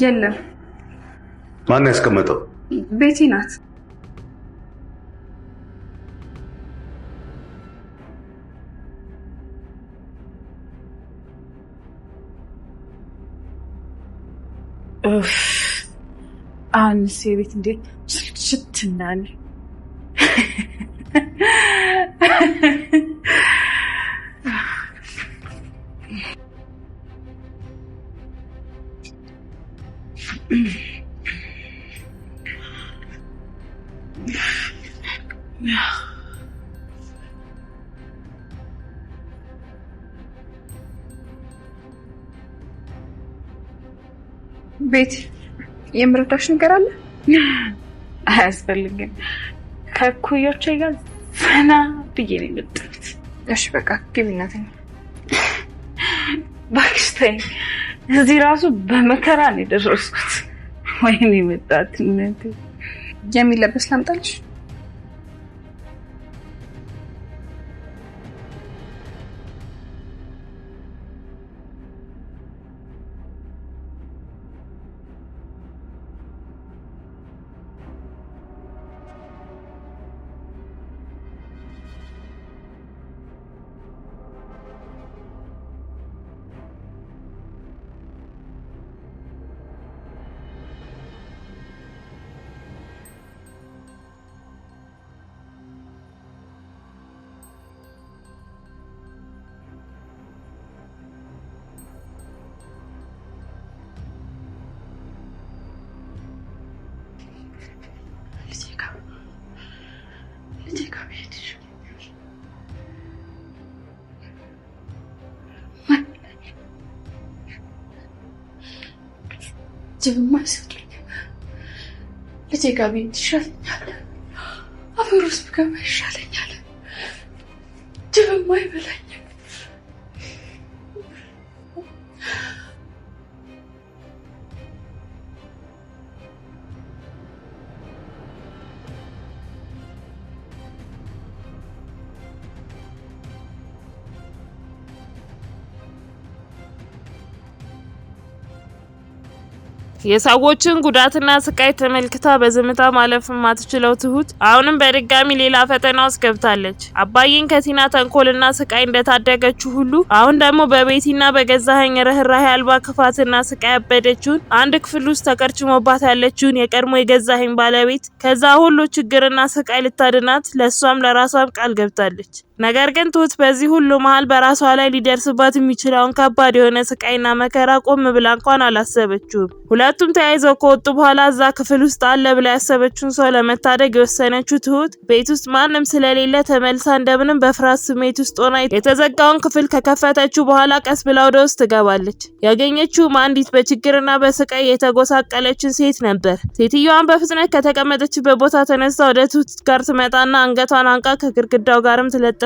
የለም። ማን ያስቀመጠው? ቤቲ ናት። አንስ ቤት እንዴ ሽትናል ቤቲ የምረዳሽ ነገር አለ? አያስፈልግም። ከኩዮቼ ጋር ዘና ብዬ ነው የመጣሁት። እሺ በቃ ግቢና ተኝ። እባክሽ ተይኝ። እዚህ ራሱ በመከራ ነው የደረስኩት። ወይኔ መጣትነት። የሚለበስ ላምጣልሽ? ጀምማ ሰጥልኝ ለቴጋቢ ይሻለኛል። አፈሩስ ብገባ ይሻለኛል። ጀምማ ይበላኝ። የሰዎችን ጉዳትና ስቃይ ተመልክታ በዝምታ ማለፍ የማትችለው ትሁት አሁንም በድጋሚ ሌላ ፈተና ውስጥ ገብታለች። አባዬን ከቲና ተንኮልና ስቃይ እንደታደገችው ሁሉ አሁን ደግሞ በቤቲና በገዛኸኝ ርህራሄ አልባ ክፋትና ስቃይ ያበደችውን አንድ ክፍል ውስጥ ተቀርችሞባት ያለችውን የቀድሞ የገዛኸኝ ባለቤት ከዛ ሁሉ ችግርና ስቃይ ልታድናት ለሷም ለራሷም ቃል ገብታለች። ነገር ግን ትሁት በዚህ ሁሉ መሃል በራሷ ላይ ሊደርስባት የሚችለውን ከባድ የሆነ ስቃይና መከራ ቆም ብላ እንኳን አላሰበችውም። ሁለቱም ተያይዘው ከወጡ በኋላ እዛ ክፍል ውስጥ አለ ብላ ያሰበችውን ሰው ለመታደግ የወሰነችው ትሁት ቤት ውስጥ ማንም ስለሌለ ተመልሳ እንደምንም በፍርሃት ስሜት ውስጥ ሆና የተዘጋውን ክፍል ከከፈተችው በኋላ ቀስ ብላ ወደ ውስጥ ትገባለች። ያገኘችውም አንዲት በችግርና በስቃይ የተጎሳቀለችን ሴት ነበር። ሴትዮዋን በፍጥነት ከተቀመጠችበት ቦታ ተነስታ ወደ ትሁት ጋር ትመጣና አንገቷን አንቃ ከግድግዳው ጋርም ትለጥፋትና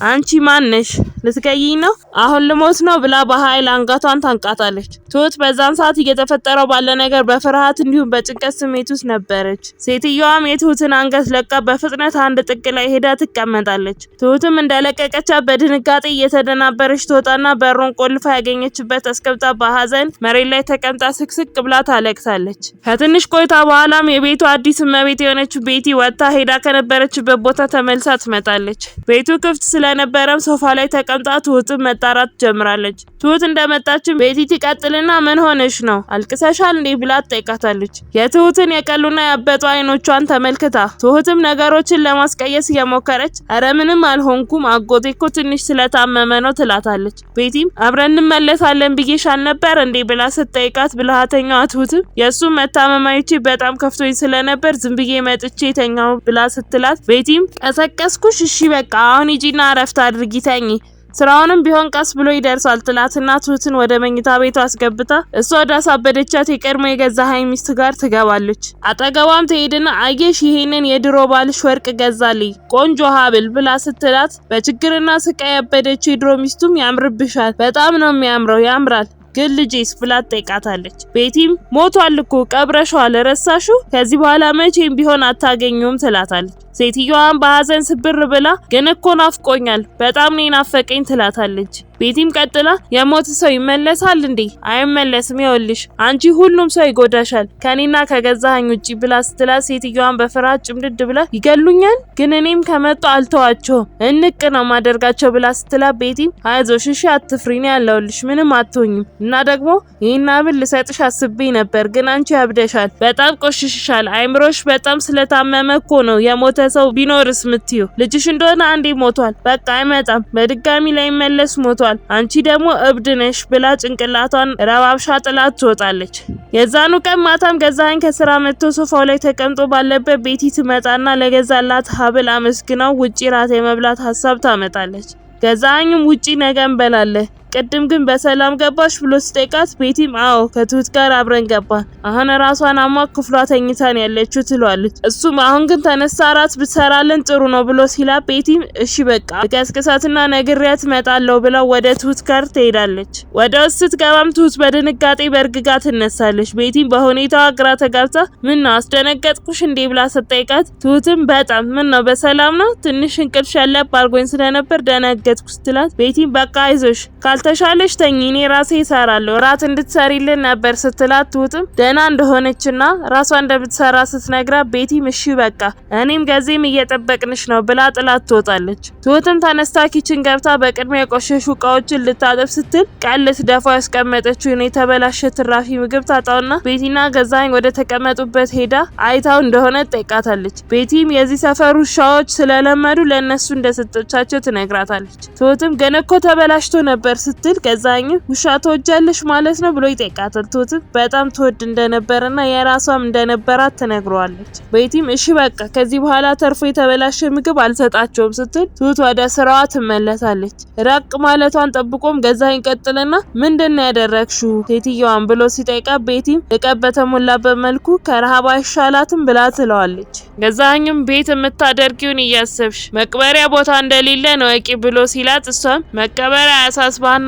አንቺ ማን ነሽ? ልትገይኝ ነው? አሁን ልሞት ነው ብላ በኃይል አንገቷን ታንቃታለች። ትሁት በዛን ሰዓት እየተፈጠረው ባለ ነገር በፍርሃት እንዲሁም በጭንቀት ስሜት ውስጥ ነበረች። ሴትዮዋም የትሁትን አንገት ለቃ በፍጥነት አንድ ጥግ ላይ ሄዳ ትቀመጣለች። ትሁትም እንደለቀቀቻት በድንጋጤ እየተደናበረች ትወጣና በሩን ቆልፋ ያገኘችበት አስቀምጣ በሐዘን መሬት ላይ ተቀምጣ ስቅስቅ ብላ ታለቅሳለች። ከትንሽ ቆይታ በኋላም የቤቱ አዲስ እመቤት የሆነችው ቤቲ ወጥታ ሄዳ ከነበረችበት ቦታ ተመልሳ ትመጣለች። ቤቱ ክፍት ስለነበረም ሶፋ ላይ ተቀምጣ ትሁትን መጣራት ጀምራለች። ትሁት እንደመጣችም ቤቲ ትቀጥልና ምን ሆነሽ ነው? አልቅሰሻል እንዴ ብላ ትጠይቃታለች። የትሁትን የቀሉና ያበጡ አይኖቿን ተመልክታ ትሁትም ነገሮችን ለማስቀየስ እየሞከረች አረ ምንም አልሆንኩም አጎቴ እኮ ትንሽ ስለታመመ ነው ትላታለች። ቤቲም አብረን እንመለሳለን ብዬሻል ነበር እንዴ ብላ ስትጠይቃት ብልሃተኛዋ ትሁትም የሱ መታመማይቺ በጣም ከፍቶኝ ስለነበር ዝም ብዬ መጥቼ ተኛው ብላ ስትላት ቤቲም ቀሰቀስኩሽ እሺ በቃ አሁን ሂጂና አረፍት አድርጊ ተኚ ስራውንም ቢሆን ቀስ ብሎ ይደርሳል ትላትና ትሁትን ወደ መኝታ ቤቷ አስገብታ እሷ ወዳሳበደቻት የቀድሞ የገዛኸኝ ሚስት ጋር ትገባለች። አጠገቧም ትሄድና አየሽ ይሄንን የድሮ ባልሽ ወርቅ ገዛልኝ ቆንጆ ሀብል ብላ ስትላት በችግርና ስቃይ ያበደችው የድሮ ሚስቱም ያምርብሻል በጣም ነው የሚያምረው ያምራል ግን ልጄስ ብላ ትጠይቃታለች። ቤቲም ሞቷል እኮ ቀብረሻል ረሳሹ ከዚህ በኋላ መቼም ቢሆን አታገኙም ትላታለች። ሴትዮዋን በሐዘን ስብር ብላ ግን እኮ ናፍቆኛል በጣም ነው ናፈቀኝ ትላታለች። ቤቲም ቀጥላ የሞተ ሰው ይመለሳል እንዴ? አይመለስም። ይኸውልሽ አንቺ ሁሉም ሰው ይጎዳሻል ከኔና ከገዛኸኝ ውጪ ብላ ስትላት ሴትዮዋን በፍርሃት ጭምድድ ብላ ይገሉኛል ግን እኔም ከመጣ አልተዋቸውም እንቅ ነው ማደርጋቸው ብላ ስትላት ቤቲም አይዞሽ እሺ አትፍሪ ነው ያለውልሽ ምንም አትሆኝም እና ደግሞ ይሄን አብል ልሰጥሽ አስቤ ነበር ግን አንቺ ያብደሻል በጣም ቆሽሽሻል አይምሮሽ በጣም ስለታመመ እኮ ነው የሞተ ሰው ቢኖርስ ምትዩ ልጅሽ እንደሆነ አንዴ ሞቷል በቃ አይመጣም በድጋሚ ላይ መለስ ሞቷል አንቺ ደግሞ እብድ ነሽ ብላ ጭንቅላቷን ረባብሻ ጥላት ትወጣለች። የዛኑ ቀን ማታም ገዛኸኝ ከስራ መጥቶ ሶፋው ላይ ተቀምጦ ባለበት ቤቲ ትመጣና ለገዛላት ሀብል አመስግናው ውጪ ራት የመብላት ሀሳብ ታመጣለች። ገዛኸኝም ውጪ ነገ እንበላለን ቅድም ግን በሰላም ገባሽ ብሎ ሲጠይቃት ቤቲም አዎ ከትሁት ጋር አብረን ገባን አሁን ራሷን አሟ ክፍሏ ተኝታን ያለችው ትሏለች። እሱም አሁን ግን ተነሳ ራት ብትሰራልን ጥሩ ነው ብሎ ሲላ ቤቲም እሺ በቃ ቀስቅሳትና ነግሬያት እመጣለሁ ብላ ወደ ትሁት ጋር ትሄዳለች። ወደ ውስጥ ስትገባም ትሁት በድንጋጤ በእርግጋ ትነሳለች። ቤቲም በሁኔታዋ ግራ ተጋብታ ምን ነው አስደነገጥኩሽ እንዴ ብላ ስትጠይቃት ትሁትም በጣም ምን ነው በሰላም ነው ትንሽ እንቅልፍ ሸለብ አድርጎኝ ስለነበር ደነገጥኩ ስትላት ቤቲም በቃ አይዞሽ ተሻለሽ ተኝ እኔ ራሴ እሰራለሁ ራት እንድትሰሪልን ነበር ስትላት ትሁትም ደህና እንደሆነችና ራሷ እንደምትሰራ ስትነግራት ቤቲም እሺ በቃ እኔም ገዜም እየጠበቅንሽ ነው ብላ ጥላት ትወጣለች። ትሁትም ተነስታ ኪችን ገብታ በቅድሚያ የቆሸሹ እቃዎችን ልታጠብ ስትል ቀን ልትደፋ ያስቀመጠችውን የተበላሸ ትራፊ ምግብ ታጣውና ቤቲና ገዛኸኝ ወደ ተቀመጡበት ሄዳ አይታው እንደሆነ ጠይቃታለች። ቤቲም የዚህ ሰፈር ውሻዎች ስለለመዱ ለነሱ እንደሰጠቻቸው ትነግራታለች። ትሁትም ግን እኮ ተበላሽቶ ነበር ስትል ገዛኸኝ ውሻ ተወጃለሽ ማለት ነው ብሎ ይጠይቃታል። ትሁት በጣም ተወድ እንደነበረና የራሷም እንደነበራት ትነግረዋለች። ቤቲም እሺ በቃ ከዚህ በኋላ ተርፎ የተበላሸ ምግብ አልሰጣቸውም ስትል ትሁት ወደ ስራዋ ትመለሳለች። ራቅ ማለቷን ጠብቆም ገዛኸኝ ቀጥልና ምንድነው ያደረግሽው ሴትዮዋን ብሎ ሲጠይቃት ቤቲም ልቀት በተሞላበት መልኩ ከረሃባ አይሻላትም ብላ ትለዋለች። ገዛኸኝም ቤት የምታደርጊውን እያሰብሽ መቅበሪያ ቦታ እንደሌለ ነው እቂ ብሎ ሲላት እሷም መቀበሪያ ያሳስባና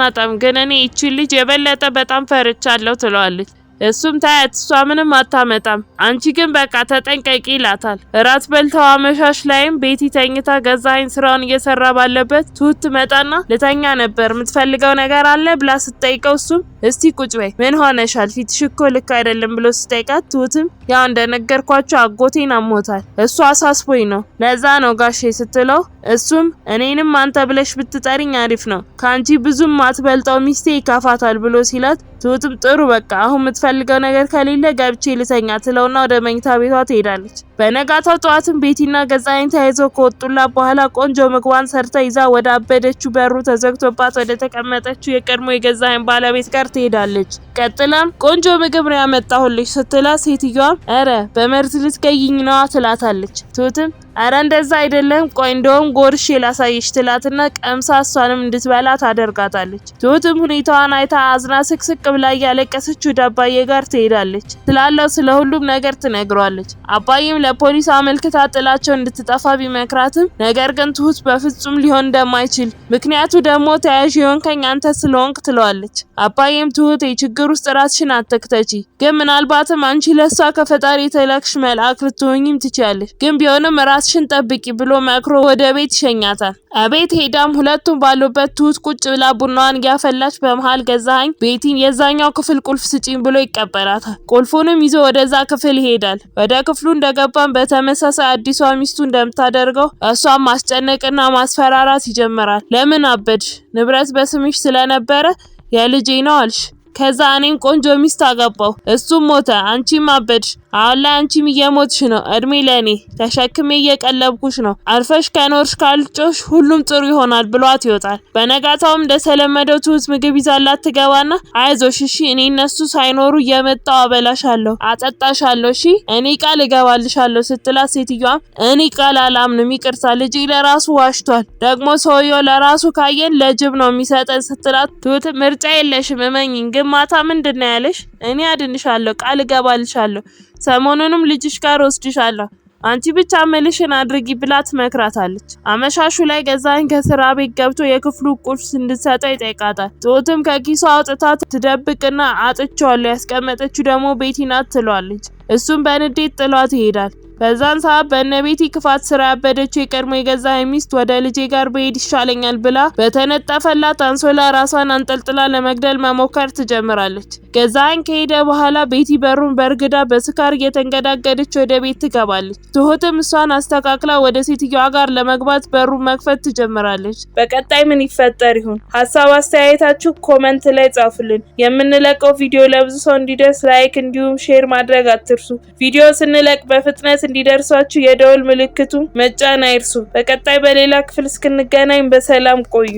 ግን እኔ እቺ ልጅ የበለጠ በጣም ፈርቻለሁ ትለዋለች። እሱም ታያት እሷ ምንም አታመጣም አንቺ ግን በቃ ተጠንቀቂ ይላታል። ራት በልተው አመሻሽ ላይም ቤቲ ተኝታ ገዛኸኝ ስራውን እየሰራ ባለበት ትሁት ትመጣና ልተኛ ነበር የምትፈልገው ነገር አለ ብላ ስትጠይቀው እሱም እስቲ ቁጭ በይ ምን ሆነሻል ፊትሽ እኮ ልክ አይደለም ብሎ ሲጠይቃት ትሁትም ያው እንደነገርኳቸው አጎቴን አሞታል እሱ አሳስቦኝ ነው ለዛ ነው ጋሼ ስትለው እሱም እኔንም አንተ ብለሽ ብትጠሪኝ አሪፍ ነው ካንቺ ብዙም አትበልጠው ሚስቴ ይካፋታል ብሎ ሲላት ትሁትም ጥሩ በቃ አሁን የምትፈልገው ነገር ከሌለ ገብቼ ልተኛ ትለውና ወደ መኝታ ቤቷ ትሄዳለች። በነጋታው ጠዋትም ቤቲና ገዛኸኝ ተያይዘው ከወጡላት በኋላ ቆንጆ ምግቧን ሰርታ ይዛ ወደ አበደችው በሩ ተዘግቶባት ወደ ተቀመጠችው የቀድሞ የገዛኸኝ ባለቤት ጋር ትሄዳለች። ቀጥላም ቆንጆ ምግብ ነው ያመጣሁልሽ ስትላት ሴትዮዋም አረ በመርዝ ልትገይኝ ነዋ ትላታለች። ትሁትም አረ እንደዛ አይደለም ቆይ እንደውም ጎርሼ ላሳይሽ ትላትና ቀምሳ እሷንም እንድትበላ ታደርጋታለች። ትሁትም ሁኔታዋን አይታ አዝና ስቅስቅ ብላ እያለቀሰች ወደ አባዬ ጋር ትሄዳለች። ስላለው ስለ ሁሉም ነገር ትነግሯለች። አባዬም ለፖሊስ አመልክታ ጥላቸው እንድትጠፋ ቢመክራትም ነገር ግን ትሁት በፍጹም ሊሆን እንደማይችል ምክንያቱ ደግሞ ተያዥ የሆንከኝ አንተ ስለሆንክ ትለዋለች። አባዬም ትሁት የችግር ውስጥ ራስሽን አትክተቺ ግን ምናልባትም አንቺ ለሷ ከፈጣሪ የተላክሽ መልአክ ልትሆኚም ትችያለሽ ግን ቢሆንም ራስሽን ጠብቂ ብሎ መክሮ ወደ ቤት ይሸኛታል። አቤት ሄዳም ሁለቱም ባሉበት ትሁት ቁጭ ብላ ቡናዋን እያፈላች በመሃል ገዛኸኝ ቤቲን የዛኛው ክፍል ቁልፍ ስጪኝ ብሎ ይቀበላታል። ቁልፉንም ይዞ ወደዛ ክፍል ይሄዳል። ወደ ክፍሉ እንደገባም በተመሳሳይ አዲሷ ሚስቱ እንደምታደርገው እሷም ማስጨነቅና ማስፈራራት ይጀምራል። ለምን አበድሽ? ንብረት በስምሽ ስለነበረ የልጄ ነው አልሽ ከዛ እኔም ቆንጆ ሚስት አገባው እሱም ሞተ አንቺም አበድሽ አሁን ላይ አንቺም እየሞትሽ ነው እድሜ ለኔ ተሸክሜ እየቀለብኩሽ ነው አርፈሽ ከኖርሽ ካልጮሽ ሁሉም ጥሩ ይሆናል ብሏት ይወጣል። በነጋታውም እንደተለመደው ትሁት ምግብ ይዛላት ትገባና አይዞሽ እሺ እኔ እነሱ ሳይኖሩ እየመጣው አበላሻለሁ አጠጣሻለሁ እሺ እኔ ቃል እገባልሻለሁ ስትላት ሴትዮዋም እኔ ቃል አላምንም ይቅርታ ልጄ ለራሱ ዋሽቷል ደግሞ ሰውየው ለራሱ ካየን ለጅብ ነው የሚሰጠን ስትላት ትሁት ምርጫ የለሽም እመኚኝ ማታ ምንድነው ያለሽ እኔ አድንሻለሁ ቃል እገባልሻለሁ ሰሞኑንም ልጅሽ ጋር ወስድሻለሁ አንቺ ብቻ መልሽን አድርጊ ብላ ትመክራታለች። አመሻሹ ላይ ገዛኸኝ ከስራ ቤት ገብቶ የክፍሉ ቁልፍ እንድትሰጠው ይጠይቃታል። ትሁትም ከኪሷ አውጥታ ትደብቅና አጥቼዋለሁ ያስቀመጠችው ደግሞ ቤቲ ናት ትለዋለች። እሱም በንዴት ጥሏት ይሄዳል። በዛን ሰዓት በእነቤቲ ክፋት ስራ ያበደችው የቀድሞ የገዛ ሚስት ወደ ልጄ ጋር በሄድ ይሻለኛል ብላ በተነጠፈላት አንሶላ ራሷን አንጠልጥላ ለመግደል መሞከር ትጀምራለች። ገዛኸኝ ከሄደ በኋላ ቤቲ በሩን በርግዳ በስካር እየተንገዳገደች ወደ ቤት ትገባለች። ትሁትም እሷን አስተካክላ ወደ ሴትዮዋ ጋር ለመግባት በሩን መክፈት ትጀምራለች። በቀጣይ ምን ይፈጠር ይሆን? ሀሳብ አስተያየታችሁ ኮመንት ላይ ጻፉልን። የምንለቀው ቪዲዮ ለብዙ ሰው እንዲደርስ ላይክ እንዲሁም ሼር ማድረግ አትርሱ። ቪዲዮ ስንለቅ በፍጥነት እንዲደርሳችሁ የደወል ምልክቱን መጫን አይርሱ። በቀጣይ በሌላ ክፍል እስክንገናኝ በሰላም ቆዩ።